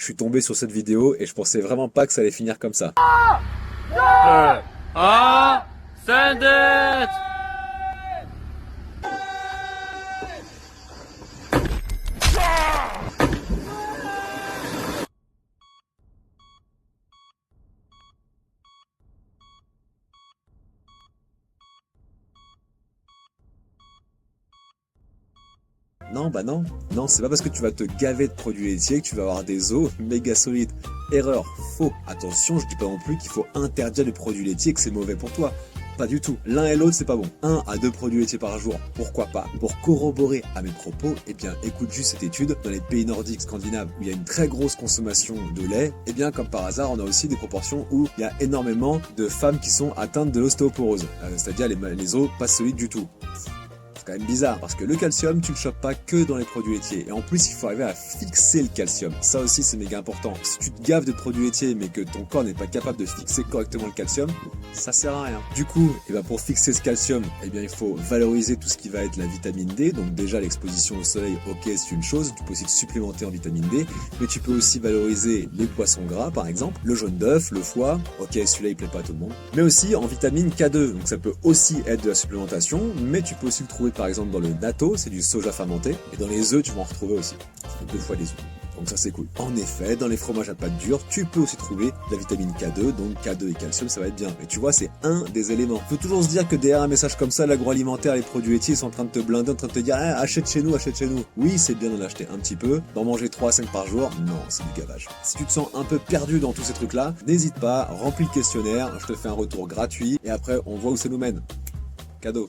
je suis tombé sur cette vidéo et je pensais vraiment pas que ça allait finir comme ça. Send it! Non, bah non. Non, c'est pas parce que tu vas te gaver de produits laitiers que tu vas avoir des os méga solides. Erreur, faux. Attention, je dis pas non plus qu'il faut interdire les produits laitiers et que c'est mauvais pour toi. Pas du tout. L'un et l'autre, c'est pas bon. 1 à 2 produits laitiers par jour, pourquoi pas. Pour corroborer à mes propos, eh bien, écoute juste cette étude. Dans les pays nordiques, scandinaves, où il y a une très grosse consommation de lait, eh bien, comme par hasard, on a aussi des proportions où il y a énormément de femmes qui sont atteintes de l'ostéoporose. C'est-à-dire les os pas solides du tout. C'est quand même bizarre parce que le calcium tu le chopes pas que dans les produits laitiers et en plus il faut arriver à fixer le calcium, ça aussi c'est méga important. Si tu te gaves de produits laitiers mais que ton corps n'est pas capable de fixer correctement le calcium, ça sert à rien. Du coup, pour fixer ce calcium, eh bien il faut valoriser tout ce qui va être la vitamine D. Donc déjà l'exposition au soleil, ok, c'est une chose, tu peux aussi te supplémenter en vitamine D, mais tu peux aussi valoriser les poissons gras par exemple, le jaune d'œuf, le foie, ok celui-là il plaît pas à tout le monde, mais aussi en vitamine K2, donc ça peut aussi être de la supplémentation, mais tu peux aussi le trouver par exemple dans le natto, c'est du soja fermenté, et dans les œufs tu vas en retrouver aussi, ça fait 2 fois les œufs. Donc ça c'est cool. En effet, dans les fromages à pâte dure, tu peux aussi trouver de la vitamine K2, donc K2 et calcium, ça va être bien. Mais tu vois, c'est un des éléments. Faut toujours se dire que derrière un message comme ça, l'agroalimentaire, les produits laitiers, ils sont en train de te blinder, en train de te dire achète chez nous, achète chez nous. Oui, c'est bien d'en acheter un petit peu, d'en manger 3 à 5 par jour, non, c'est du gavage. Si tu te sens un peu perdu dans tous ces trucs-là, n'hésite pas, remplis le questionnaire, je te fais un retour gratuit, et après on voit où ça nous mène. Cadeau.